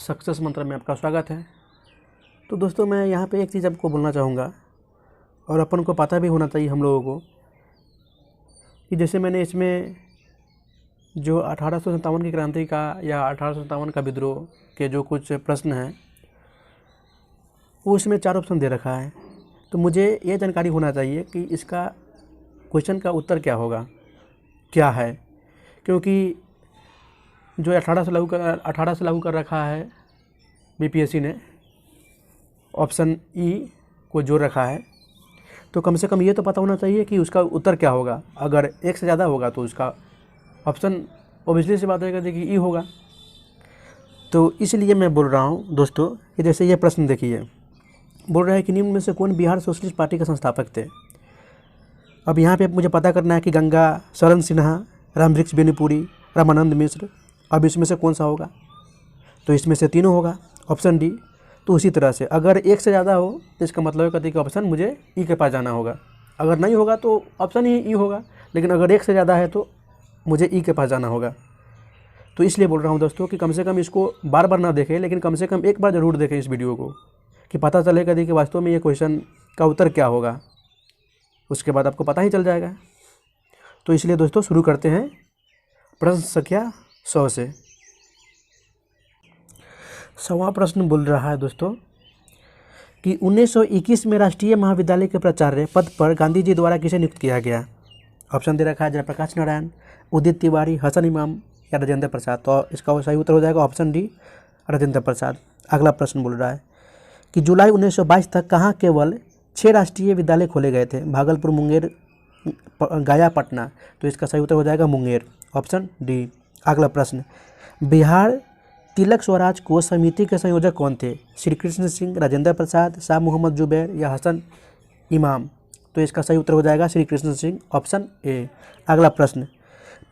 Success मंत्र में आपका स्वागत है। तो दोस्तों, मैं यहाँ पे एक चीज़ आपको बोलना चाहूँगा और अपन को पता भी होना चाहिए हम लोगों को कि जैसे मैंने इसमें जो 1857 की क्रांति का या 1857 का विद्रोह के जो कुछ प्रश्न हैं वो इसमें 4 ऑप्शन दे रखा है। तो मुझे ये जानकारी होना चाहिए कि इसका क्वेश्चन का उत्तर क्या होगा, क्या है, क्योंकि जो 18 से लागू कर रखा है बीपीएससी ने, ऑप्शन ई को जोड़ रखा है। तो कम से कम ये तो पता होना चाहिए कि उसका उत्तर क्या होगा। अगर एक से ज़्यादा होगा तो उसका ऑप्शन ओबियसली सी बात है कि ई होगा। तो इसलिए मैं बोल रहा हूँ दोस्तों कि जैसे ये प्रश्न देखिए, बोल रहा है कि निम्न में से कौन बिहार सोशलिस्ट पार्टी का संस्थापक थे। अब यहाँ पे मुझे पता करना है कि गंगा शरण सिन्हा, रामवृक्ष बेनीपुरी, रामानंद मिश्र। अब इसमें से कौन सा होगा? तो इसमें से तीनों होगा, ऑप्शन डी। तो उसी तरह से अगर एक से ज़्यादा हो तो इसका मतलब है कि ऑप्शन मुझे ई के पास जाना होगा। अगर नहीं होगा तो ऑप्शन ही ई होगा, लेकिन अगर एक से ज़्यादा है तो मुझे ई के पास जाना होगा। तो इसलिए बोल रहा हूँ दोस्तों कि कम से कम इसको बार बार ना देखें, लेकिन कम से कम एक बार ज़रूर देखें इस वीडियो को, कि पता चलेगा कि वास्तव में ये क्वेश्चन का उत्तर क्या होगा। उसके बाद आपको पता ही चल जाएगा। तो इसलिए दोस्तों शुरू करते हैं प्रश्न संख्या 100 से। 100वां प्रश्न बोल रहा है दोस्तों कि 1921 में राष्ट्रीय महाविद्यालय के प्राचार्य पद पर गांधी जी द्वारा किसे नियुक्त किया गया। ऑप्शन दे रखा है जयप्रकाश नारायण, उदित तिवारी, हसन इमाम या राजेंद्र प्रसाद। तो इसका सही उत्तर हो जाएगा ऑप्शन डी, राजेंद्र प्रसाद। अगला प्रश्न बोल रहा है कि जुलाई 1922 तक कहाँ केवल 6 राष्ट्रीय विद्यालय खोले गए थे। भागलपुर, मुंगेर, गया, पटना। तो इसका सही उत्तर हो जाएगा मुंगेर, ऑप्शन डी। अगला प्रश्न, बिहार तिलक स्वराज कोष समिति के संयोजक कौन थे। श्री कृष्ण सिंह, राजेंद्र प्रसाद, शाह मोहम्मद जुबैर या हसन इमाम। तो इसका सही उत्तर हो जाएगा श्री कृष्ण सिंह, ऑप्शन ए। अगला प्रश्न,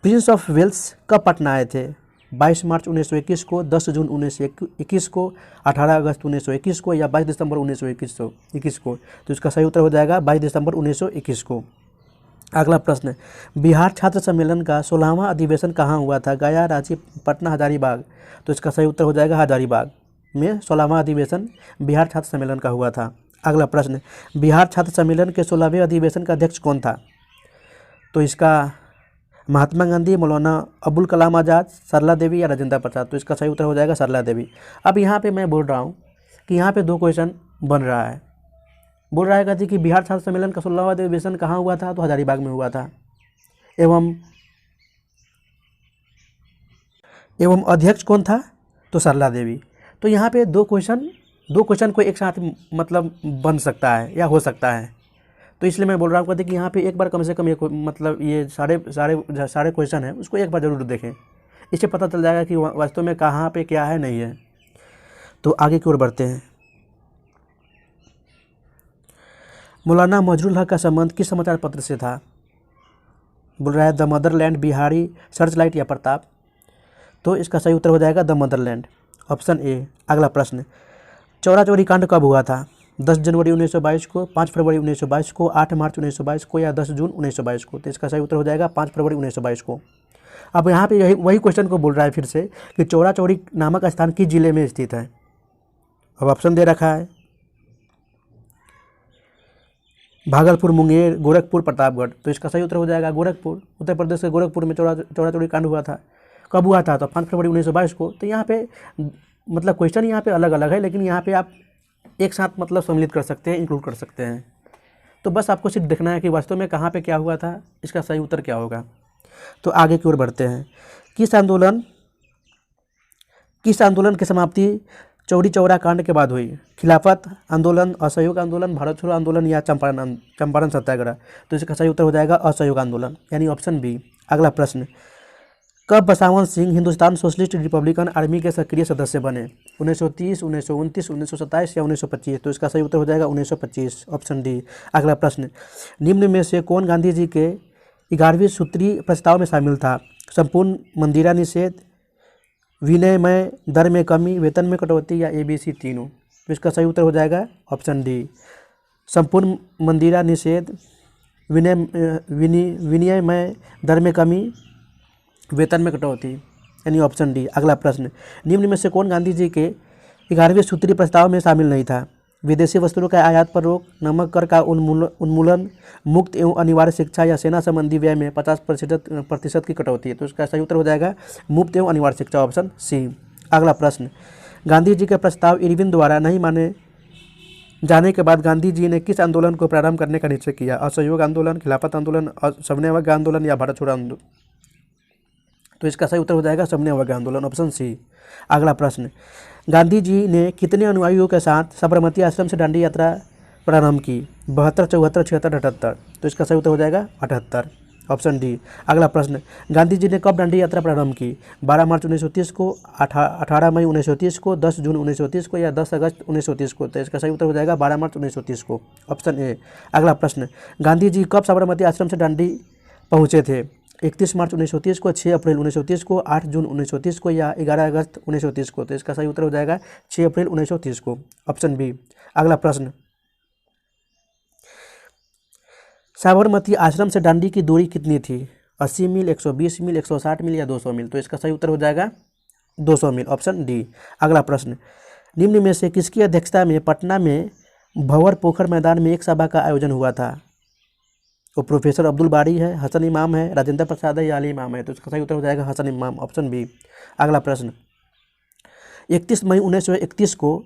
प्रिंस ऑफ वेल्स कब पटना आए थे। 22 मार्च 1921 को, 10 जून 1921 को, 18 अगस्त 1921 को या 22 दिसंबर 1921 को। तो इसका सही उत्तर हो जाएगा 22 दिसंबर 1921 को। अगला प्रश्न, बिहार छात्र सम्मेलन का 16वां अधिवेशन कहाँ हुआ था। गया, रांची, पटना, हजारीबाग। तो इसका सही उत्तर हो जाएगा हजारीबाग में 16वां अधिवेशन बिहार छात्र सम्मेलन का हुआ था। अगला प्रश्न, बिहार छात्र सम्मेलन के 16वें अधिवेशन का अध्यक्ष कौन था। तो इसका महात्मा गांधी, मौलाना अबुल कलाम आज़ाद, सरला देवी या राजेंद्र प्रसाद। तो इसका सही उत्तर हो जाएगा सरला देवी। अब यहाँ पे मैं बोल रहा हूँ कि यहाँ पे 2 क्वेश्चन बन रहा है। बोल रहा है कि बिहार छात्र सम्मेलन का 16वां अधिवेशन कहाँ हुआ था। तो हजारीबाग में हुआ था। एवं अध्यक्ष कौन था। तो सरला देवी। तो यहाँ पे 2 क्वेश्चन को एक साथ मतलब बन सकता है या हो सकता है। तो इसलिए मैं बोल रहा हूँ कि यहाँ पे एक बार कम से कम ये सारे क्वेश्चन हैं उसको एक बार ज़रूर देखें। इससे पता चल जाएगा कि वास्तव में कहाँ पे क्या है, नहीं है। तो आगे की ओर बढ़ते हैं। मौलाना मजरूल हक का संबंध किस समाचार पत्र से था। बोल रहा है द मदरलैंड, बिहारी, सर्चलाइट या प्रताप। तो इसका सही उत्तर हो जाएगा द मदरलैंड, ऑप्शन ए। अगला प्रश्न, चौरा चौरी कांड कब हुआ था। 10 जनवरी 1922 को, 5 फरवरी 1922 को, 8 मार्च 1922 को या 10 जून 1922 को। तो इसका सही उत्तर हो जाएगा 5 फरवरी 1922 को। अब यहाँ पे वही क्वेश्चन को बोल रहा है फिर से कि चौरा चौरी नामक स्थान किस जिले में स्थित है। अब ऑप्शन दे रखा है भागलपुर, मुंगेर, गोरखपुर, प्रतापगढ़। तो इसका सही उत्तर हो जाएगा गोरखपुर। उत्तर प्रदेश के गोरखपुर में चौरा चौरी कांड हुआ था। कब हुआ था। तो 5 फरवरी 1922 को। तो यहाँ पे मतलब क्वेश्चन यहाँ पे अलग अलग है, लेकिन यहाँ पे आप एक साथ मतलब सम्मिलित कर सकते हैं, इंक्लूड कर सकते हैं। तो बस आपको सिर्फ देखना है कि वास्तव में कहाँ पे क्या हुआ था, इसका सही उत्तर क्या होगा। तो आगे की ओर बढ़ते हैं। किस आंदोलन की समाप्ति चौरी चौरा कांड के बाद हुई। खिलाफत आंदोलन, असहयोग आंदोलन, भारत छोड़ो आंदोलन या चंपारण सत्याग्रह। तो इसका सही उत्तर हो जाएगा असहयोग आंदोलन, यानी ऑप्शन बी। अगला प्रश्न, कब Basawan Singh Hindustan socialist Republican army के सक्रिय सदस्य बने। 1930, 1929, 1927 या 1925। तो इसका सही उत्तर हो जाएगा 1925, ऑप्शन डी। अगला प्रश्न, निम्न में से कौन गांधी जी के 11वें सूत्री प्रस्ताव में शामिल था। संपूर्ण मंदिरा निषेध, विनिमय दर में कमी, वेतन में कटौती या ABC तीनों। तो इसका सही उत्तर हो जाएगा ऑप्शन डी, संपूर्ण मंदिरा निषेध, विनिमय दर में कमी, वेतन में कटौती। यानी ऑप्शन डी। अगला प्रश्न, निम्न में से कौन गांधी जी के 11वें सूत्री प्रस्ताव में शामिल नहीं था? विदेशी वस्तुओं का आयात पर रोक, नमक कर का उन्मूलन, मुक्त एवं अनिवार्य शिक्षा या सेना संबंधी व्यय में 50% की कटौती। तो इसका सही उत्तर हो जाएगा मुक्त एवं अनिवार्य शिक्षा, ऑप्शन सी। अगला प्रश्न, गांधी जी के प्रस्ताव इरविन द्वारा नहीं माने जाने के बाद गांधी जी ने किस आंदोलन को प्रारंभ करने का निश्चय किया? असहयोग आंदोलन, खिलाफत आंदोलन, सविनय अवज्ञा आंदोलन या भारत छोड़ो आंदोलन? तो इसका सही उत्तर हो जाएगा सविनय अवज्ञा आंदोलन, ऑप्शन सी। अगला प्रश्न, गांधी जी ने कितने अनुयायियों के साथ साबरमती आश्रम से दांडी यात्रा प्रारंभ की? 72, 74, 76, 78? तो इसका सही उत्तर हो जाएगा 78, ऑप्शन डी। अगला प्रश्न, गांधी जी ने कब दांडी यात्रा प्रारंभ की? 12 मार्च 1930 को, 18 मई 1930 को, 10 जून 1930 को या 10 अगस्त 1930 को? तो इसका सही उत्तर हो जाएगा 12 मार्च 1930 को, ऑप्शन ए। अगला प्रश्न, गांधी जी कब साबरमती आश्रम से दांडी पहुँचे थे? 31 मार्च 1930 को, 6 अप्रैल 1930 को, 8 जून 1930 को या 11 अगस्त 1930 को? तो इसका सही उत्तर हो जाएगा 6 अप्रैल 1930 को, ऑप्शन बी। अगला प्रश्न, साबरमती आश्रम से दांडी की दूरी कितनी थी? 80 मील, 120 मील, 160 मील या 200 मील? तो इसका सही उत्तर हो जाएगा 200 मील, ऑप्शन डी। अगला प्रश्न, निम्न में से किसकी अध्यक्षता में पटना में भंवर पोखर मैदान में एक सभा का आयोजन हुआ था? वो प्रोफेसर अब्दुल बारी है, हसन इमाम है, राजेंद्र प्रसाद है या अली इमाम है? तो इसका सही उत्तर हो जाएगा हसन इमाम, ऑप्शन बी। अगला प्रश्न, 31 मई 1931 को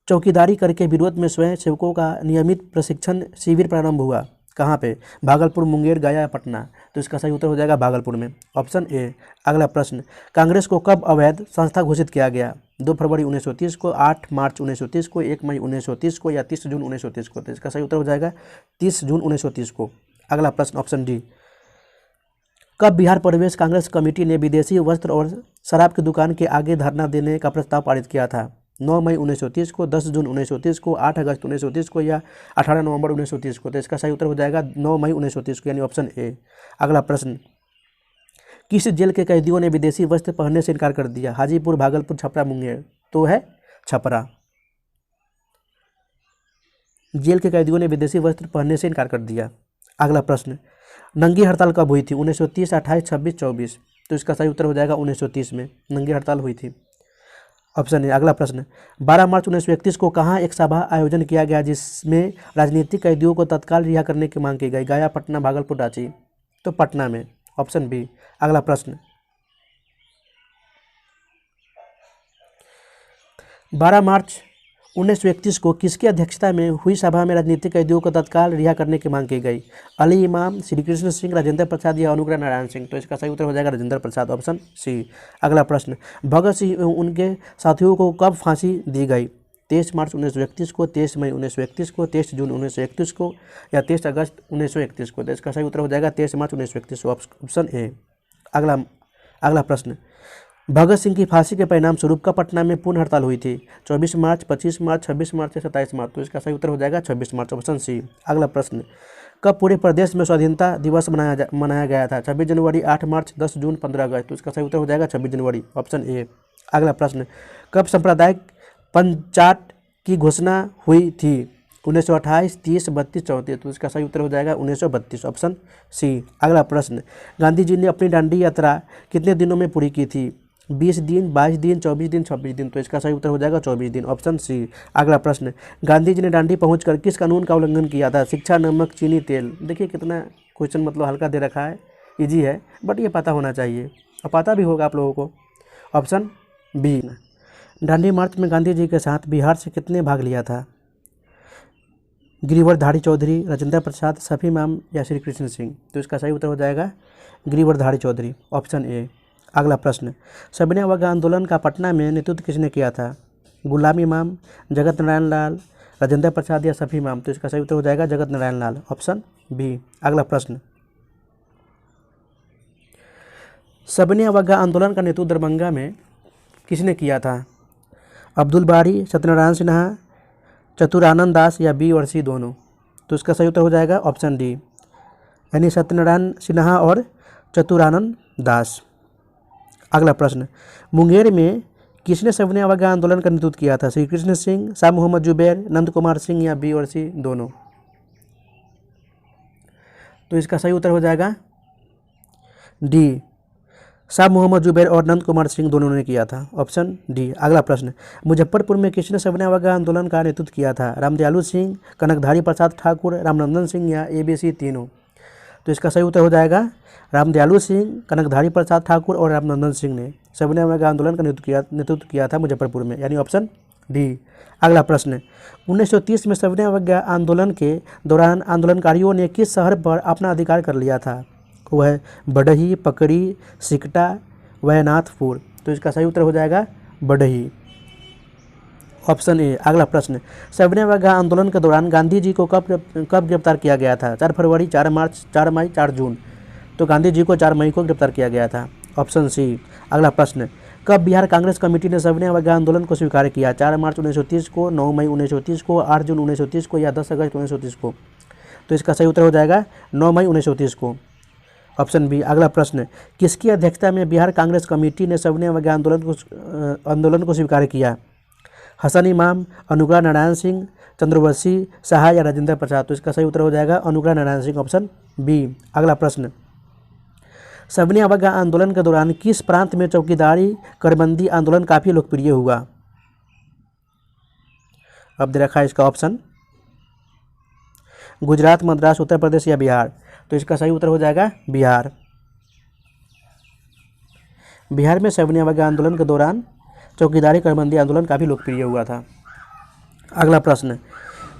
चौकीदारी करके विरोध में स्वयं सेवकों का नियमित प्रशिक्षण शिविर प्रारंभ हुआ। कहाँ पे? भागलपुर, मुंगेर, गया या पटना? तो इसका सही उत्तर हो जाएगा भागलपुर में, ऑप्शन ए। अगला प्रश्न, कांग्रेस को कब अवैध संस्था घोषित किया गया? 2 फरवरी 1930 को, 8 मार्च 1930 को, 1 मई 1930 को या 30 जून 1930 को? तो इसका सही उत्तर हो जाएगा 30 जून 1930 को। अगला प्रश्न, ऑप्शन डी। कब बिहार प्रदेश कांग्रेस कमेटी ने विदेशी वस्त्र और शराब की दुकान के आगे धरना देने का प्रस्ताव पारित किया था? 9 मई 1930 को, 10 जून 1930 को, 8 अगस्त 1930 को या 18 नवंबर 1930 को? तो इसका सही उत्तर हो जाएगा 9 मई 1930 को, यानी ऑप्शन ए। अगला प्रश्न, किस जेल के कैदियों ने विदेशी वस्त्र पहनने से इनकार कर दिया? हाजीपुर, भागलपुर, छपरा, मुंगेर? तो है छपरा। जेल के कैदियों ने विदेशी वस्त्र पहनने से इनकार कर दिया। अगला प्रश्न, नंगी हड़ताल कब हुई थी? 1930, 28, 26, 24? तो इसका सही उत्तर हो जाएगा 1930 में नंगी हड़ताल हुई थी, ऑप्शन ए। अगला प्रश्न, 12 मार्च 1931 को कहाँ एक सभा आयोजन किया गया जिसमें राजनीतिक कैदियों को तत्काल रिहा करने की मांग की गई? गया, पटना, भागलपुर, रांची? तो पटना में, ऑप्शन बी। अगला प्रश्न, 12 मार्च 1931 को किसकी अध्यक्षता में हुई सभा में राजनीतिक कैदियों को तत्काल रिहा करने की मांग की गई? अली इमाम, श्री कृष्ण सिंह, राजेंद्र प्रसाद या अनुग्रह नारायण सिंह? तो इसका सही उत्तर हो जाएगा राजेंद्र प्रसाद, ऑप्शन सी। अगला प्रश्न, भगत सिंह एवं उनके साथियों को कब फांसी दी गई? 23 मार्च 1931 को, 23 मई 1931 को, 23 जून 1931 को या 23 अगस्त 1931 को? तो इसका सही उत्तर हो जाएगा 23 मार्च 1931 को, ऑप्शन ए। अगला प्रश्न, भगत सिंह की फांसी के परिणाम स्वरूप कब पटना में पूर्ण हड़ताल हुई थी? 24 मार्च, 25 मार्च, 26 मार्च या 27 मार्च? तो इसका सही उत्तर हो जाएगा 26 मार्च, ऑप्शन सी। अगला प्रश्न, कब पूरे प्रदेश में स्वाधीनता दिवस मनाया गया था? 26 जनवरी, 8 मार्च, 10 जून, 15 अगस्त? तो इसका सही उत्तर हो जाएगा 26 जनवरी, ऑप्शन ए। अगला प्रश्न, कब सांप्रदायिक पंचायत की घोषणा हुई थी? 1928, 30, 32, 34? तो इसका सही उत्तर हो जाएगा 1932, ऑप्शन सी। अगला प्रश्न, गांधी जी ने अपनी दांडी यात्रा कितने दिनों में पूरी की थी? 20 दिन, 22 दिन, 24 दिन, 26 दिन? तो इसका सही उत्तर हो जाएगा 24 दिन, ऑप्शन सी। अगला प्रश्न, गांधी जी ने दांडी पहुंचकर किस कानून का उल्लंघन किया था? शिक्षा, नमक, चीनी, तेल? देखिए कितना क्वेश्चन मतलब हल्का दे रखा है, इजी है, बट ये पता होना चाहिए और पता भी होगा आप लोगों को, ऑप्शन बी। दांडी मार्च में गांधी जी के साथ बिहार से कितने भाग लिया था? गिरिवरधारी चौधरी, राजेंद्र प्रसाद, शफी इमाम या श्री कृष्ण सिंह? तो इसका सही उत्तर हो जाएगा गिरिवरधारी चौधरी, ऑप्शन ए। अगला प्रश्न, सविनय अवज्ञा आंदोलन का पटना में नेतृत्व किसने किया था? गुलाम इमाम, जगत नारायण लाल, राजेंद्र प्रसाद या शफी इमाम? तो इसका सही उत्तर हो जाएगा जगत नारायण लाल, ऑप्शन बी। अगला प्रश्न, सविनय अवज्ञा आंदोलन का नेतृत्व दरभंगा में किसने किया था? अब्दुल बारी, सत्यनारायण सिन्हा, चतुरानंद दास या बी और सी दोनों? तो इसका सही उत्तर हो जाएगा ऑप्शन डी, यानी सत्यनारायण सिन्हा और चतुरानंद दास। अगला प्रश्न, मुंगेर में किसने सविनय अवज्ञा आंदोलन का नेतृत्व किया था? श्री कृष्ण सिंह, शाह मोहम्मद जुबैर, नंद कुमार सिंह या बी और सी दोनों? तो इसका सही उत्तर हो जाएगा डी, शाह मोहम्मद जुबैर और नंद कुमार सिंह दोनों ने किया था। Option D. अगला प्रश्न, मुजफ्फरपुर में किसने सविनय अवज्ञा आंदोलन का नेतृत्व किया था? रामदयालु सिंह, कनकधारी प्रसाद ठाकुर, रामनंदन सिंह या ABC तीनों? तो इसका सही उत्तर हो जाएगा रामदयालु सिंह, कनकधारी प्रसाद ठाकुर और रामनंदन सिंह ने सविनय अवज्ञा आंदोलन का नेतृत्व किया था मुजफ्फरपुर में, यानी ऑप्शन डी। अगला प्रश्न, 1930 में सविनय अवज्ञा आंदोलन के दौरान आंदोलनकारियों ने किस शहर पर अपना अधिकार कर लिया था? वह बडही, पकड़ी, सिकटा, वैनाथपुर? तो इसका सही उत्तर हो जाएगा बडही, ऑप्शन ए। अगला प्रश्न, सविनय अवज्ञा आंदोलन के दौरान गांधी जी को कब गिरफ्तार किया गया था? 4 फरवरी, 4 मार्च, 4 मई, 4 जून? तो गांधी जी को 4 मई को गिरफ्तार किया गया था, ऑप्शन सी। अगला प्रश्न, कब बिहार कांग्रेस कमेटी ने सविनय अवज्ञा आंदोलन को स्वीकार किया? 4 मार्च 1930 को, 9 मई 1930 को, 8 जून 1930 को या 10 अगस्त 1930 को? तो इसका सही उत्तर हो जाएगा 9 मई 1930 को, ऑप्शन बी। अगला प्रश्न, किसकी अध्यक्षता में बिहार कांग्रेस कमेटी ने सविनय अवज्ञा आंदोलन को स्वीकार किया? हसन इमाम, अनुग्रह नारायण सिंह, चंद्रवंशी सहाय या राजेंद्र प्रसाद? तो इसका सही उत्तर हो जाएगा अनुग्रह नारायण सिंह, ऑप्शन बी। अगला प्रश्न, सविनय अवज्ञा आंदोलन के दौरान किस प्रांत में चौकीदारी करबंदी आंदोलन काफी लोकप्रिय हुआ? अब दे रखा है इसका ऑप्शन, गुजरात, मद्रास, उत्तर प्रदेश या बिहार? तो इसका सही उत्तर हो जाएगा बिहार। बिहार में सविनय अवज्ञा आंदोलन के दौरान चौकीदारी करबंदी आंदोलन काफ़ी लोकप्रिय हुआ था। अगला प्रश्न,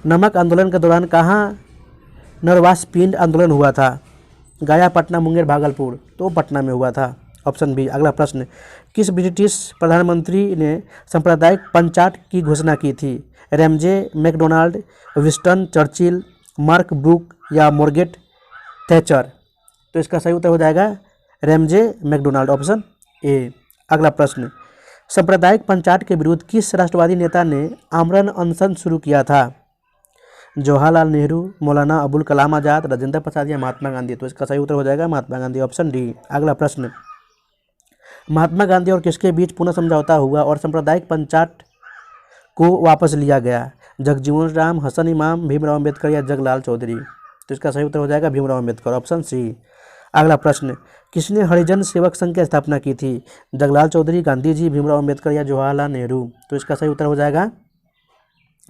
नमक आंदोलन के दौरान कहाँ नरवास पिंड आंदोलन हुआ था? गया, पटना, मुंगेर, भागलपुर? तो पटना में हुआ था, ऑप्शन बी। अगला प्रश्न, किस ब्रिटिश प्रधानमंत्री ने सांप्रदायिक पंचाट की घोषणा की थी? Ramsay MacDonald, Winston Churchill, Mark Brook या मार्गरेट थैचर? तो इसका सही उत्तर हो जाएगा रैमजे मैकडोनाल्ड, ऑप्शन ए। अगला प्रश्न, सांप्रदायिक पंचाट के विरुद्ध किस राष्ट्रवादी नेता ने आमरण अनशन शुरू किया था? जवाहरलाल नेहरू, मौलाना अबुल कलाम आज़ाद, राजेंद्र प्रसाद या महात्मा गांधी? तो इसका सही उत्तर हो जाएगा महात्मा गांधी, ऑप्शन डी। अगला प्रश्न, महात्मा गांधी और किसके बीच पुनः समझौता हुआ और सांप्रदायिक पंचाट को वापस लिया गया? जगजीवन राम, हसन इमाम, भीमराव अम्बेडकर या जगलाल चौधरी? तो इसका सही उत्तर हो जाएगा भीमराव अम्बेडकर, ऑप्शन सी। अगला प्रश्न, किसने हरिजन सेवक संघ की स्थापना की थी? जगलाल चौधरी, गांधी जी, भीमराव अम्बेडकर या जवाहरलाल नेहरू? तो इसका सही उत्तर हो जाएगा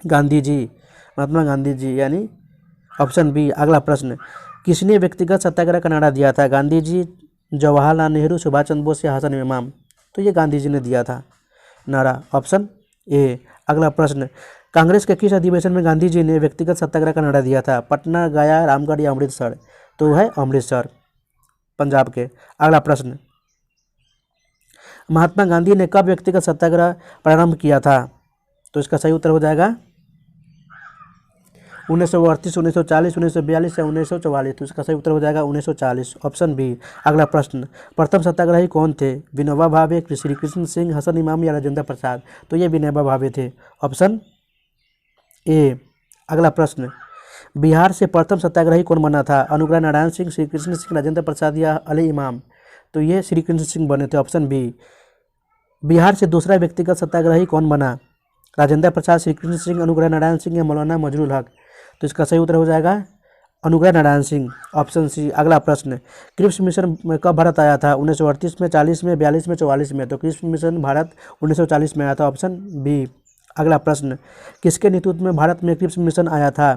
गांधी जी, महात्मा गांधी जी, यानी ऑप्शन बी। अगला प्रश्न, किसने व्यक्तिगत सत्याग्रह का नारा दिया था? गांधी जी, जवाहरलाल नेहरू, सुभाष चंद्र बोस या हसन इमाम? तो ये गांधी जी ने दिया था नारा, ऑप्शन ए। अगला प्रश्न, कांग्रेस के किस अधिवेशन में गांधी जी ने व्यक्तिगत सत्याग्रह का नारा दिया था? पटना, गया, रामगढ़ या अमृतसर? तो है अमृतसर, पंजाब के। अगला प्रश्न, महात्मा गांधी ने कब व्यक्तिगत सत्याग्रह प्रारंभ किया था? तो इसका सही उत्तर हो जाएगा 1938, 1940, 1942 या 1944? तो इसका सही उत्तर हो जाएगा 1940, ऑप्शन बी। अगला प्रश्न, प्रथम सत्याग्रही कौन थे? विनोबा भावे, श्री कृष्ण सिंह, हसन इमाम या राजेंद्र प्रसाद? तो ये विनोबा भावे थे, ऑप्शन ए। अगला प्रश्न, बिहार से प्रथम सत्याग्रही कौन बना था? अनुग्रह नारायण सिंह, श्री कृष्ण सिंह, राजेंद्र प्रसाद या अली इमाम? तो ये श्री कृष्ण सिंह बने थे, ऑप्शन बी। बिहार से दूसरा व्यक्तिगत सत्याग्रही कौन बना? राजेंद्र प्रसाद, श्री कृष्ण सिंह, अनुग्रह नारायण सिंह या मौलाना मजरूल हक? तो इसका सही उत्तर हो जाएगा अनुग्रह नारायण सिंह, ऑप्शन सी। अगला प्रश्न, क्रिप्स मिशन कब भारत आया था? 1938 में, 40 में, 42 में, 44 में? तो क्रिप्स मिशन भारत 1940 में आया था, ऑप्शन बी। अगला प्रश्न, किसके नेतृत्व में भारत में क्रिप्स मिशन आया था?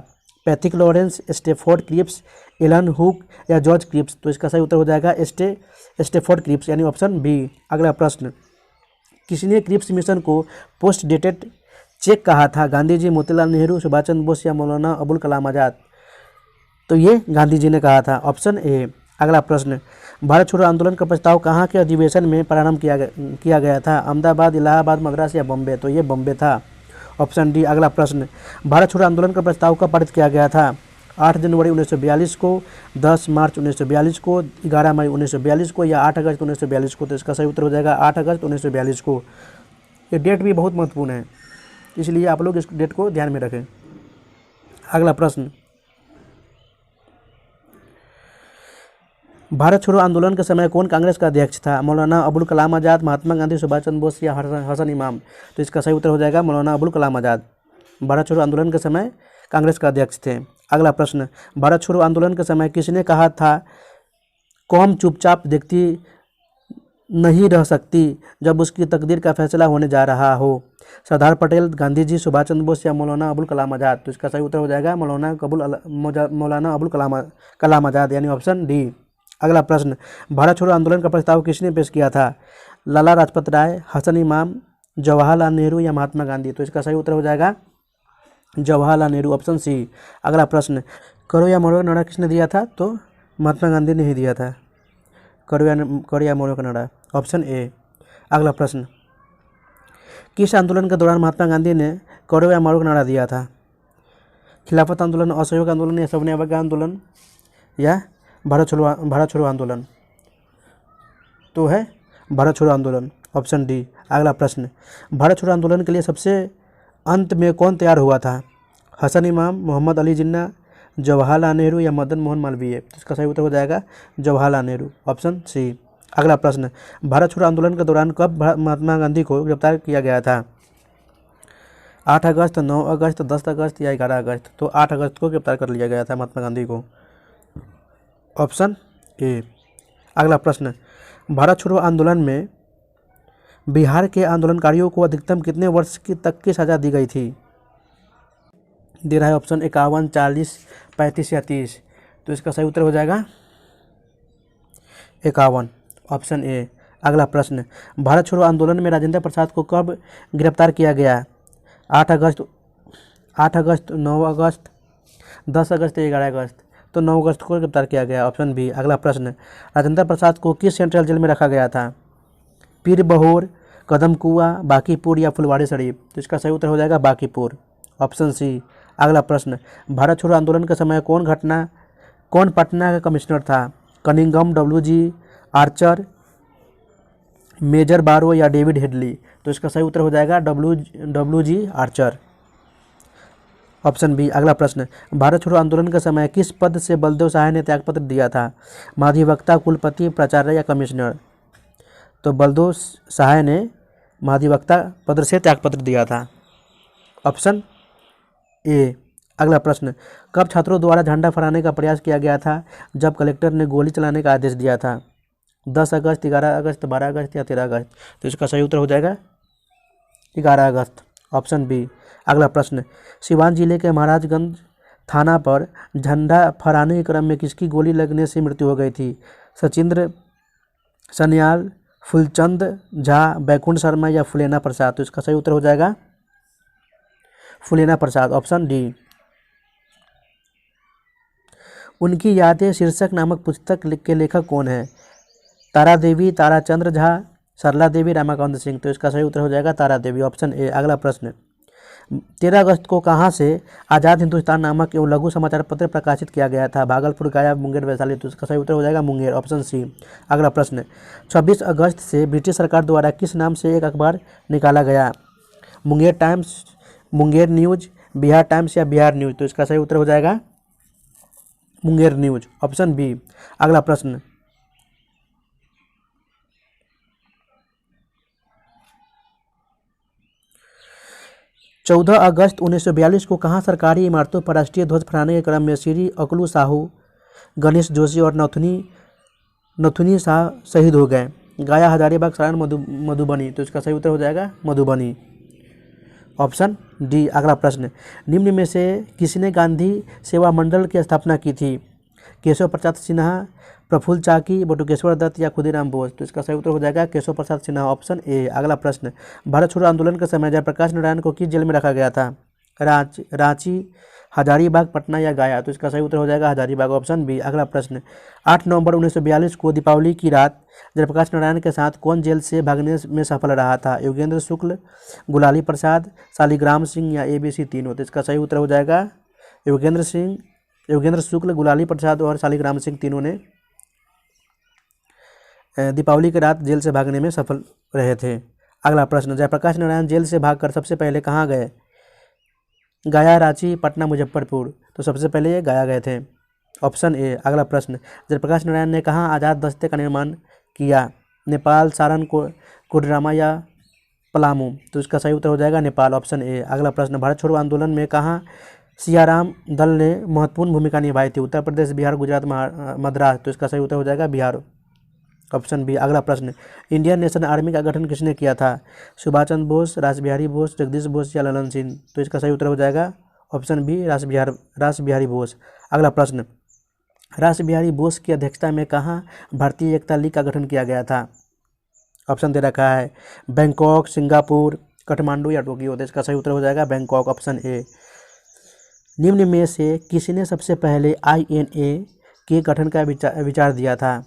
Pethick Lawrence, Stafford Cripps, Alan Hook या जॉर्ज क्रिप्स? तो इसका सही उत्तर हो जाएगा स्टेफोर्ड क्रिप्स, यानी ऑप्शन बी। अगला प्रश्न, किसने क्रिप्स मिशन को पोस्ट डेटेड चेक कहा था? गांधी जी, मोतीलाल नेहरू, सुभाष चंद्र बोस या मौलाना अबुल कलाम आज़ाद? तो ये गांधी जी ने कहा था, ऑप्शन ए। अगला प्रश्न, भारत छोड़ो आंदोलन का प्रस्ताव कहाँ के अधिवेशन में प्रारंभ किया गया था? अहमदाबाद, इलाहाबाद, मद्रास या बम्बे? तो ये बम्बे था, ऑप्शन डी। अगला प्रश्न, भारत छोड़ो आंदोलन का प्रस्ताव कब पारित किया गया था? 8 जनवरी 1942 को, 10 मार्च 1942 को, 11 मई 1942 को या 8 अगस्त 1942 को? तो इसका सही उत्तर हो जाएगा 8 अगस्त 1942 को। ये डेट भी बहुत महत्वपूर्ण है, इसलिए आप लोग इस डेट को ध्यान में रखें। अगला प्रश्न, भारत छोड़ो आंदोलन के समय कौन कांग्रेस का अध्यक्ष था? मौलाना अबुल कलाम आज़ाद, महात्मा गांधी, सुभाष चंद्र बोस या हसन इमाम? तो इसका सही उत्तर हो जाएगा मौलाना अबुल कलाम आज़ाद। भारत छोड़ो आंदोलन के समय कांग्रेस का अध्यक्ष थे। अगला प्रश्न, भारत छोड़ो आंदोलन के समय किसने कहा था कौम चुपचाप देखती नहीं रह सकती जब उसकी तकदीर का फैसला होने जा रहा हो। सरदार पटेल, गांधी जी, सुभाष चंद्र बोस या मौलाना अबुल कलाम आज़ाद। तो इसका सही उत्तर हो जाएगा मौलाना अबुल कलाम आज़ाद, यानी ऑप्शन डी। अगला प्रश्न, भारत छोड़ो आंदोलन का प्रस्ताव किसने पेश किया था? लाला लाजपत राय, हसन इमाम, जवाहरलाल नेहरू या महात्मा गांधी। तो इसका सही उत्तर हो जाएगा जवाहरलाल नेहरू, ऑप्शन सी। अगला प्रश्न, करो या मरो का नारा किसने दिया था? तो महात्मा गांधी ने ही दिया था, करो या मरो का नारा, ऑप्शन ए। अगला प्रश्न, किस आंदोलन के दौरान महात्मा गांधी ने करो या मरो का नारा दिया था? खिलाफत आंदोलन, असहयोग आंदोलन या सविनय अवज्ञा आंदोलन या भारत छोड़ो आंदोलन? तो है भारत छोड़ो आंदोलन, ऑप्शन डी। अगला प्रश्न, भारत छोड़ो आंदोलन के लिए सबसे अंत में कौन तैयार हुआ था? हसन इमाम, मोहम्मद अली जिन्ना, जवाहरलाल नेहरू या मदन मोहन मालवीय। तो इसका सही उत्तर हो जाएगा जवाहरलाल नेहरू, ऑप्शन सी। अगला प्रश्न, भारत छोड़ो आंदोलन के दौरान कब महात्मा गांधी को गिरफ्तार किया गया था? 8 अगस्त, 9 अगस्त, 10 अगस्त या 11 अगस्त? तो 8 अगस्त को गिरफ्तार कर लिया गया था महात्मा गांधी को, ऑप्शन ए। अगला प्रश्न, भारत छोड़ो आंदोलन में बिहार के आंदोलनकारियों को अधिकतम कितने वर्ष तक की सजा दी गई थी? दे रहा है ऑप्शन 51, 40, 35 या 30। तो इसका सही उत्तर हो जाएगा 51, ऑप्शन ए। अगला प्रश्न, भारत छोड़ो आंदोलन में राजेंद्र प्रसाद को कब गिरफ्तार किया गया? 8 अगस्त, 9 अगस्त, 10 अगस्त या 11 अगस्त? तो 9 अगस्त को गिरफ्तार किया गया, ऑप्शन बी। अगला प्रश्न, राजेंद्र प्रसाद को किस सेंट्रल जेल में रखा गया था? पीर बहोर, कदम कुआं, बांकीपुर या फुलवारी शरीफ? तो इसका सही उत्तर हो जाएगा बांकीपुर, ऑप्शन सी। अगला प्रश्न, भारत छोड़ो आंदोलन के समय कौन पटना का कमिश्नर था? कनिंघम, डब्ल्यू.जी. आर्चर, मेजर बारो या डेविड हेडली? तो इसका सही उत्तर हो जाएगा डब्ल्यू.जी. Archer, option B. अगला प्रश्न, भारत छोड़ो आंदोलन के समय किस पद से बलदेव सहाय ने त्यागपत्र दिया था? महाधिवक्ता, कुलपति, प्राचार्य या कमिश्नर? तो बलदेव सहाय ने महाधिवक्ता पद से त्यागपत्र दिया था, ऑप्शन ए। अगला प्रश्न, कब छात्रों द्वारा झंडा फहराने का प्रयास किया गया था जब कलेक्टर ने गोली चलाने का आदेश दिया था? 10 अगस्त, 11 अगस्त, 12 अगस्त या 13 अगस्त? तो इसका सही उत्तर हो जाएगा 11 अगस्त, ऑप्शन बी। अगला प्रश्न, सिवान जिले के महाराजगंज थाना पर झंडा फहराने के क्रम में किसकी गोली लगने से मृत्यु हो गई थी? सचिंद्र सन्याल, फूलचंद झा, बैकुंठ शर्मा या फुलेना प्रसाद? तो इसका सही उत्तर हो जाएगा फुलेना प्रसाद, ऑप्शन डी। उनकी यादें शीर्षक नामक पुस्तक के लेखक कौन है? तारा देवी, ताराचंद्र झा, सरला देवी, रमाकांत सिंह? तो इसका सही उत्तर हो जाएगा तारा देवी, ऑप्शन ए। अगला प्रश्न, 13 अगस्त को कहाँ से आज़ाद हिंदुस्तान नामक एवं लघु समाचार पत्र प्रकाशित किया गया था? भागलपुर, गया, मुंगेर, वैशाली? तो इसका सही उत्तर हो जाएगा मुंगेर, ऑप्शन सी। अगला प्रश्न, 26 अगस्त से ब्रिटिश सरकार द्वारा किस नाम से एक अखबार निकाला गया? Munger times, Munger news, Bihar times या बिहार न्यूज? तो इसका सही उत्तर हो जाएगा मुंगेर न्यूज, ऑप्शन बी। अगला प्रश्न, चौदह अगस्त 1942 को कहाँ सरकारी इमारतों पर राष्ट्रीय ध्वज फहराने के क्रम में श्री अकलू साहू, गणेश जोशी और नथुनी शाह शहीद हो गए? गया, हजारीबाग, सारण, मधुबनी? तो इसका सही उत्तर हो जाएगा मधुबनी, ऑप्शन डी। अगला प्रश्न, निम्न में से किसने गांधी सेवा मंडल की स्थापना की थी? केशव प्रसाद सिन्हा, प्रफुल्ल चाकी, बटुकेश्वर दत्त या खुदीराम बोस? तो इसका सही उत्तर हो जाएगा केशव प्रसाद सिन्हा, ऑप्शन ए। अगला प्रश्न, भारत छोड़ो आंदोलन के समय जयप्रकाश नारायण को किस जेल में रखा गया था? रांची, हजारीबाग, पटना या गया? तो इसका सही उत्तर हो जाएगा हजारीबाग, ऑप्शन बी। अगला प्रश्न, 8 नवंबर 1942 को दीपावली की रात जयप्रकाश नारायण के साथ कौन जेल से भागने में सफल रहा था? योगेंद्र शुक्ल, गुलाली प्रसाद, शालिग्राम सिंह या ABC तीनों? तो इसका सही उत्तर हो जाएगा योगेंद्र शुक्ल, गुलाली प्रसाद और शालिग्राम सिंह तीनों ने दीपावली की रात जेल से भागने में सफल रहे थे। अगला प्रश्न, जयप्रकाश नारायण जेल से भागकर सबसे पहले कहाँ गए? गया, रांची, पटना, मुजफ्फरपुर? तो सबसे पहले ये गया गए थे, ऑप्शन ए। अगला प्रश्न, जयप्रकाश नारायण ने कहाँ आज़ाद दस्ते का निर्माण किया? नेपाल, सारण, कोडरमा या पलामू? तो इसका सही उत्तर हो जाएगा नेपाल, ऑप्शन ए। अगला प्रश्न, भारत छोड़ो आंदोलन में कहाँ सियाराम दल ने महत्वपूर्ण भूमिका निभाई थी? उत्तर प्रदेश, बिहार, गुजरात, मद्रास? तो इसका सही उत्तर हो जाएगा बिहार, ऑप्शन बी। अगला प्रश्न, इंडियन नेशनल आर्मी का गठन किसने किया था? सुभाष चंद्र बोस, रासबिहारी बोस, जगदीश बोस या ललन सिंह? तो इसका सही उत्तर हो जाएगा ऑप्शन बी, रासबिहारी बोस। अगला प्रश्न, रासबिहारी बोस की अध्यक्षता में कहाँ भारतीय एकता लीग का गठन किया गया था? ऑप्शन दे रखा है बैंकॉक, सिंगापुर, काठमांडू या टोक्यो। तो इसका सही उत्तर हो जाएगा बैंकॉक, ऑप्शन ए। निम्न में से किसने सबसे पहले INA के गठन का विचार दिया था?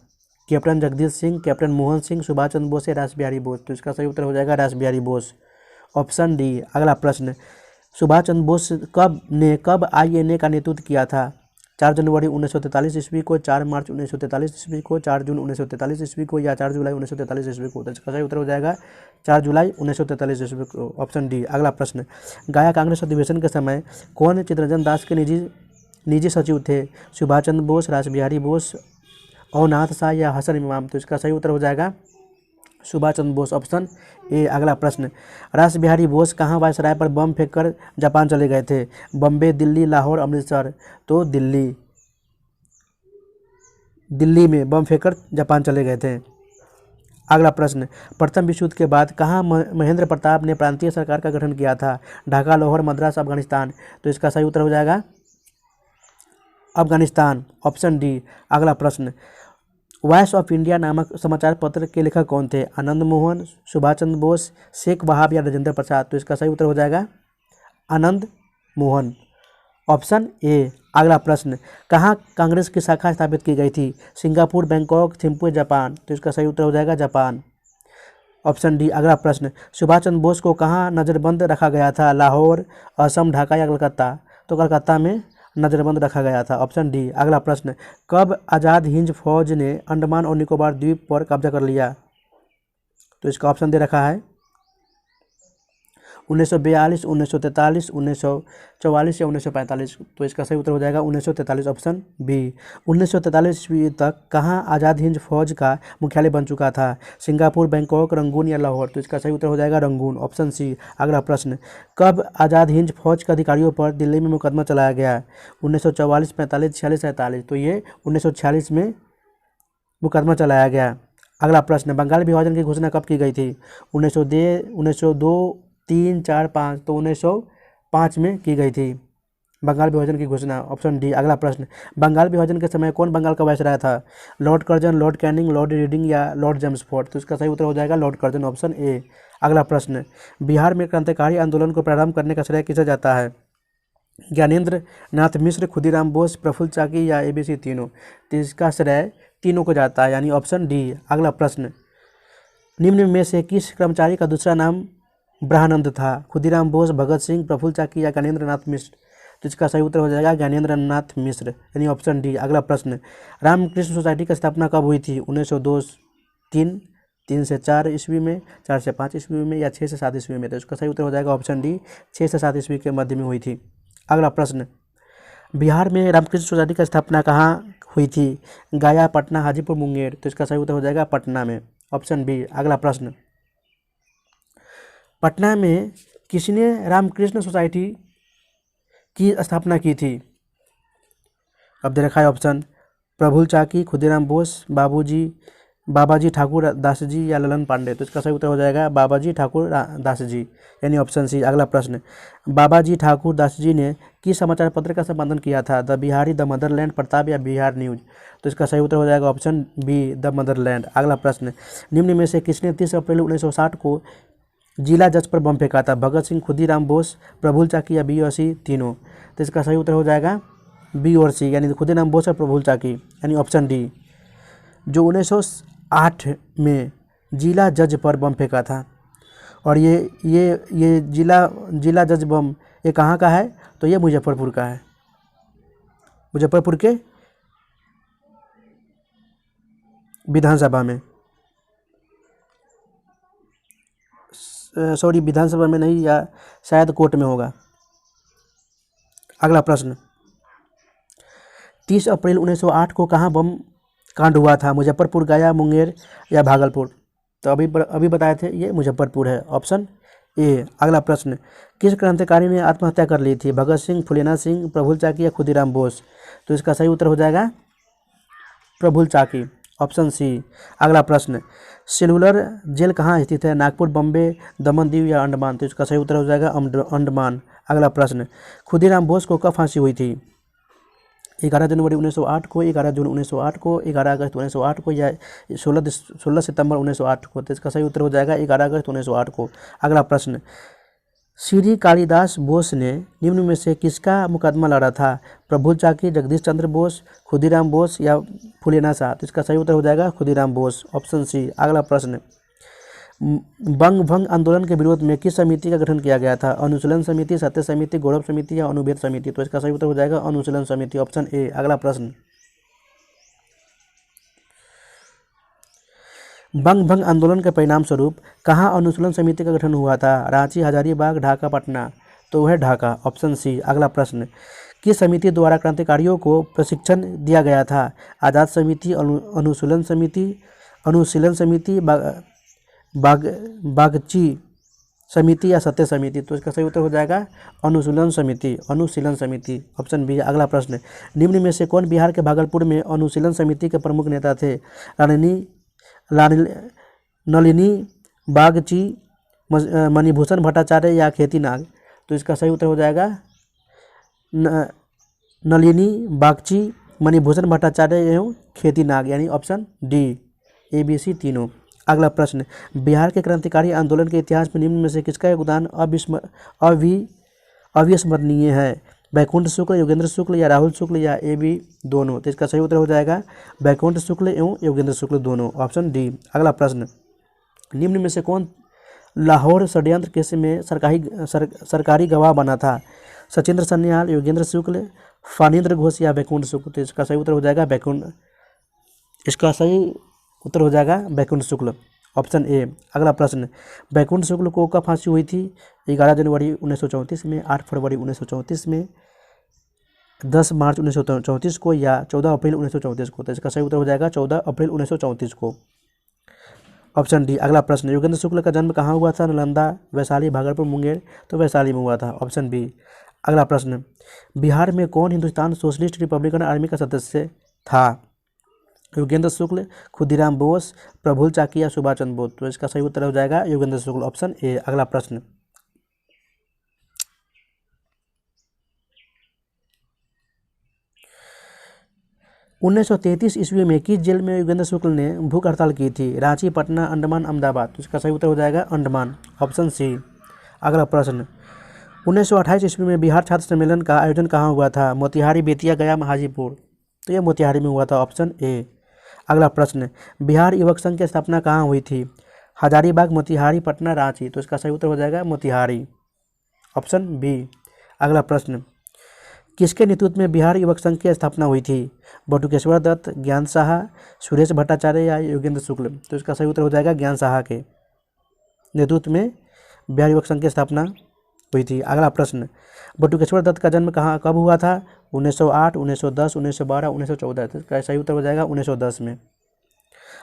कैप्टन जगदीश सिंह, कैप्टन मोहन सिंह, सुभाष चंद्र बोस या रासबिहारी बोस? तो इसका सही उत्तर हो जाएगा रासबिहारी बोस, ऑप्शन डी। अगला प्रश्न, सुभाष चंद्र बोस कब INA का नेतृत्व किया था? 4 जनवरी 1943 ईस्वी को, 4 मार्च 1943 ईस्वी को, 4 जून 1943 ईस्वी को या 4 जुलाई 1943 ईस्वी को? तो इसका सही उत्तर हो जाएगा 4 जुलाई 1943 ईस्वी को, ऑप्शन डी। अगला प्रश्न, गया कांग्रेस अधिवेशन के समय कौन चित्तरंजन दास के निजी सचिव थे? सुभाष चंद्र बोस, रासबिहारी बोस, अवनाथ शाह या हसन इमाम? तो इसका सही उत्तर हो जाएगा सुभाष चंद्र बोस, ऑप्शन ए। अगला प्रश्न, रासबिहारी बोस कहाँ वायसराय पर बम फेंककर जापान चले गए थे? बम्बे, दिल्ली, लाहौर, अमृतसर? तो दिल्ली में बम फेंककर जापान चले गए थे। अगला प्रश्न, प्रथम विश्व युद्ध के बाद कहाँ महेंद्र प्रताप ने प्रांतीय सरकार का गठन किया था? ढाका, लाहौर, मद्रास, अफगानिस्तान? तो इसका सही उत्तर हो जाएगा अफगानिस्तान, ऑप्शन डी। अगला प्रश्न, वॉइस ऑफ इंडिया नामक समाचार पत्र के लेखक कौन थे? आनंद मोहन, सुभाष चंद्र बोस, शेख वहाब या राजेंद्र प्रसाद? तो इसका सही उत्तर हो जाएगा आनंद मोहन, ऑप्शन ए। अगला प्रश्न, कहाँ कांग्रेस की शाखा स्थापित की गई थी? Singapore, Bangkok, Thimphu, Japan? तो इसका सही उत्तर हो जाएगा जापान, ऑप्शन डी। अगला प्रश्न, सुभाष चंद्र बोस को कहाँ नज़रबंद रखा गया था? लाहौर, असम, ढाका या कलकत्ता? तो कलकत्ता में नज़रबंद रखा गया था, ऑप्शन डी। अगला प्रश्न, कब आज़ाद हिंद फौज ने अंडमान और निकोबार द्वीप पर कब्जा कर लिया? तो इसका ऑप्शन दे रखा है 1942, 1943, 1944 या 1945? तो इसका सही उत्तर हो जाएगा 1943, ऑप्शन बी। 1943 ईस्वी तक कहाँ आज़ाद हिंद फौज का मुख्यालय बन चुका था? सिंगापुर, बैंकॉक, रंगून या लाहौर? तो इसका सही उत्तर हो जाएगा रंगून, ऑप्शन सी। अगला प्रश्न, कब आज़ाद हिंद फौज के अधिकारियों पर दिल्ली में मुकदमा चलाया गया? 1944, 45, 46, 47? तो ये 1946 में मुकदमा चलाया गया। अगला प्रश्न, बंगाल विभाजन की घोषणा कब की गई थी? 1902, 3, 4, 5? तो 1905 में की गई थी बंगाल विभाजन की घोषणा, ऑप्शन डी। अगला प्रश्न, बंगाल विभाजन के समय कौन बंगाल का वायसराय था? Lord Curzon, Lord Canning, Lord reading या लॉर्ड जेम्सफोर्ड? तो इसका सही उत्तर हो जाएगा लॉर्ड कर्जन, ऑप्शन ए। अगला प्रश्न, बिहार में क्रांतिकारी आंदोलन को प्रारंभ करने का श्रेय किसे जाता है? ज्ञानेंद्र नाथ मिश्र, खुदीराम बोस, प्रफुल्ल चाकी या ABC तीनों? तो इसका श्रेय तीनों को जाता है, यानी ऑप्शन डी। अगला प्रश्न, निम्न में से किस कर्मचारी का दूसरा नाम ब्रहानंद था? खुदीराम बोस, भगत सिंह, प्रफुल्ल चाकी या ज्ञानेंद्र नाथ मिश्र? तो इसका सही उत्तर हो जाएगा ज्ञानेंद्र नाथ मिश्र, यानी ऑप्शन डी। अगला प्रश्न, रामकृष्ण सोसाइटी की स्थापना कब हुई थी? 1902, 3 से 4 ईस्वी में, 4 से 5 ईस्वी में या 6 से 7 ईस्वी में? तो इसका सही उत्तर हो जाएगा ऑप्शन डी, 6 से 7 ईस्वी के मध्य में हुई थी। अगला प्रश्न, बिहार में रामकृष्ण सोसाइटी की स्थापना कहाँ हुई थी? गया, पटना, हाजीपुर, मुंगेर? तो इसका सही उत्तर हो जाएगा पटना में, ऑप्शन बी। अगला प्रश्न, पटना में किसने रामकृष्ण सोसाइटी की स्थापना की थी? अब दे रखा है ऑप्शन, प्रफुल्ल चाकी, खुदीराम बोस, बाबाजी ठाकुर दास जी या ललन पांडे? तो इसका सही उत्तर हो जाएगा बाबाजी ठाकुर दास जी, यानी ऑप्शन सी। अगला प्रश्न, बाबाजी ठाकुर दास जी ने किस समाचार पत्र का संपादन किया था? The Bihari, the Motherland, Pratap या बिहार न्यूज? तो इसका सही उत्तर हो जाएगा ऑप्शन बी, द मदरलैंड। अगला प्रश्न, निम्न में से किसने 30 अप्रैल 1960 को जिला जज पर बम फेंका था? भगत सिंह, खुदीराम बोस, प्रफुल्ल चाकी या बी और सी तीनों? तो इसका सही उत्तर हो जाएगा बी और सी, यानी खुदीराम बोस और प्रफुल्ल चाकी, यानी ऑप्शन डी। जो 1908 में जिला जज पर बम फेंका था, और ये जिला जज बम ये कहाँ का है? तो ये मुजफ्फरपुर का है, मुजफ्फरपुर के विधानसभा में, सॉरी विधानसभा में नहीं, या शायद कोर्ट में होगा। अगला प्रश्न, 30 अप्रैल 1908 को कहाँ बम कांड हुआ था? मुजफ्फरपुर, गया, मुंगेर या भागलपुर? तो अभी बताए थे ये मुजफ्फरपुर है, ऑप्शन ए। अगला प्रश्न, किस क्रांतिकारी ने आत्महत्या कर ली थी? भगत सिंह, फुलेना सिंह, प्रफुल्ल चाकी या खुदीराम बोस? तो इसका सही उत्तर हो जाएगा प्रफुल्ल चाकी, ऑप्शन सी। अगला प्रश्न, सेलुलर जेल कहाँ स्थित है? नागपुर, बम्बे, दमन दीव या अंडमान? तो इसका सही उत्तर हो जाएगा अंडमान। अगला प्रश्न, खुदीराम बोस को कब फांसी हुई थी? 11 जनवरी 1908 को, 11 जून 1908 को, 11 अगस्त 1908 को या 16 सितंबर 1908 को? तो इसका सही उत्तर हो जाएगा 11 अगस्त 1908 को। अगला प्रश्न, श्री कालिदास बोस ने निम्न में से किसका मुकदमा लड़ा था? प्रफुल्ल चाकी, जगदीश चंद्र बोस, खुदीराम बोस या फूलेना शाह? तो इसका सही उत्तर हो जाएगा खुदीराम बोस, ऑप्शन सी। अगला प्रश्न, बंग भंग आंदोलन के विरोध में किस समिति का गठन किया गया था? अनुशीलन समिति, सत्य समिति, गौरव समिति या अनुभेद समिति? तो इसका सही उत्तर हो जाएगा अनुशीलन समिति, ऑप्शन ए। अगला प्रश्न, बंग भंग आंदोलन के परिणाम स्वरूप कहाँ अनुशीलन समिति का गठन हुआ था? रांची, हजारीबाग, ढाका, पटना? तो वह ढाका, ऑप्शन सी। अगला प्रश्न, किस समिति द्वारा क्रांतिकारियों को प्रशिक्षण दिया गया था? आज़ाद समिति, अनुशीलन समिति, बागची समिति या सत्य समिति? तो इसका सही उत्तर हो जाएगा अनुशीलन समिति, ऑप्शन बी। अगला प्रश्न, निम्न में से कौन बिहार के भागलपुर में अनुशीलन समिति के प्रमुख नेता थे? नलिनी, बागची, मणिभूषण भट्टाचार्य या खेतीनाग? तो इसका सही उत्तर हो जाएगा नलिनी, बागची, मणिभूषण भट्टाचार्य एवं खेतीनाग, यानी option D, A B C तीनों। अगला प्रश्न, बिहार के क्रांतिकारी आंदोलन के इतिहास में निम्न में से किसका योगदान अविस्मरणीय है? बैकुंठ शुक्ल, योगेंद्र शुक्ल या राहुल शुक्ल या ए बी दोनों? तो इसका सही उत्तर हो जाएगा बैकुंठ शुक्ल एवं योगेंद्र शुक्ल दोनों, ऑप्शन डी। अगला प्रश्न, निम्न में से कौन लाहौर षड्यंत्र केस में सरकारी गवाह बना था? सचिंद्र सन्याल, योगेंद्र शुक्ल, फानींद्र घोष या बैकुंठ शुक्ल? तो इसका सही उत्तर हो जाएगा बैकुंठ शुक्ल, ऑप्शन ए। अगला प्रश्न, बैकुंठ शुक्ल को कब फांसी हुई थी? 11 जनवरी 1934 में, 8 फरवरी 1934 में, 10 मार्च 1934 को या 14 अप्रैल 1934 को? तो इसका सही उत्तर हो जाएगा 14 अप्रैल 1934 को, ऑप्शन डी। अगला प्रश्न, योगेंद्र शुक्ल का जन्म कहाँ हुआ था? नालंदा, वैशाली, भागलपुर, मुंगेर? तो वैशाली में हुआ था, ऑप्शन बी। अगला प्रश्न, बिहार में कौन हिंदुस्तान सोशलिस्ट रिपब्लिकन आर्मी का सदस्य था? योगेंद्र शुक्ल, खुदीराम बोस, प्रफुल्ल चाकी या सुभाष चंद्र बोस? तो इसका सही उत्तर हो जाएगा योगेंद्र शुक्ल, ऑप्शन ए। अगला प्रश्न, 1933 ईस्वी में किस जेल में योगेंद्र शुक्ल ने भूख हड़ताल की थी? रांची, पटना, अंडमान, अहमदाबाद? तो इसका सही उत्तर हो जाएगा अंडमान, ऑप्शन सी। अगला प्रश्न, 1928 ईस्वी में बिहार छात्र सम्मेलन का आयोजन कहाँ हुआ था? मोतिहारी, बेतिया, गया, हाजीपुर? तो यह मोतिहारी में हुआ था, ऑप्शन ए। अगला प्रश्न, बिहार युवक संघ की स्थापना कहाँ हुई थी? हजारीबाग, मोतिहारी, पटना, रांची? तो इसका सही उत्तर हो जाएगा मोतिहारी, ऑप्शन बी। अगला प्रश्न, किसके नेतृत्व में बिहार युवक संघ की स्थापना हुई थी? बटुकेश्वर दत्त, ज्ञान साहा, सुरेश भट्टाचार्य या योगेंद्र शुक्ल? तो इसका सही उत्तर हो जाएगा ज्ञान साहा के नेतृत्व में बिहार युवक संघ की स्थापना हुई थी। अगला प्रश्न, बटुकेश्वर दत्त का जन्म कब हुआ था? 1908, 1910, 1912, 1914? तो इसका सही उत्तर हो जाएगा 1910 में।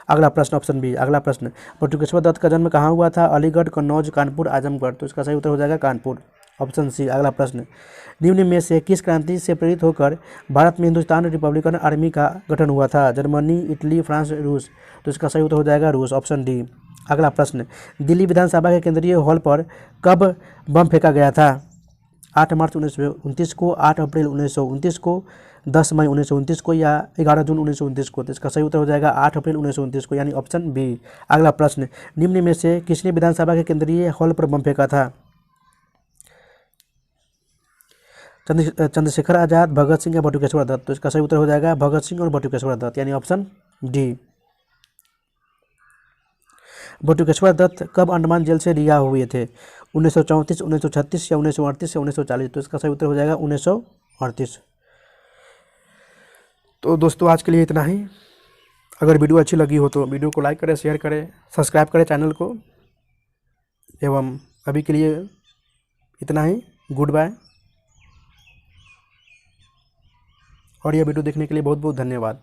अगला प्रश्न, ऑप्शन बी। अगला प्रश्न, बटुकेश्वर दत्त का जन्म कहाँ हुआ था? अलीगढ़, कन्नौज, कानपुर, आजमगढ़? तो इसका सही उत्तर हो जाएगा कानपुर, ऑप्शन सी। अगला प्रश्न, निम्न में से किस क्रांति से प्रेरित होकर भारत में हिंदुस्तान रिपब्लिकन आर्मी का गठन हुआ था? जर्मनी, इटली, फ्रांस, रूस? तो इसका सही उत्तर हो जाएगा रूस, ऑप्शन डी। अगला प्रश्न, दिल्ली विधानसभा के केंद्रीय हॉल पर कब बम फेंका गया था? 8 मार्च 1929 को, 8 अप्रैल 1929 को, 10 मई 1929 को या 11 जून 1929 को? तो इसका सही उत्तर हो जाएगा 8 अप्रैल 1929 को, यानी ऑप्शन बी। अगला प्रश्न, निम्न में से किसने विधानसभा के केंद्रीय हॉल पर बम फेंका था? चंद्रशेखर आजाद, भगत सिंह या बटुकेश्वर दत्त? तो इसका सही उत्तर हो जाएगा भगत सिंह और बटुकेश्वर दत्त, यानी ऑप्शन डी। बटुकेश्वर दत्त कब अंडमान जेल से रिहा हुए थे? 1934, 1936 या 1938 या 1940? तो इसका सही उत्तर हो जाएगा 1938। तो दोस्तों आज के लिए इतना ही। अगर वीडियो अच्छी लगी हो तो वीडियो को लाइक करें, शेयर करें, सब्सक्राइब करें चैनल को। एवं अभी के लिए इतना ही, गुड बाय। और यह वीडियो देखने के लिए बहुत बहुत धन्यवाद।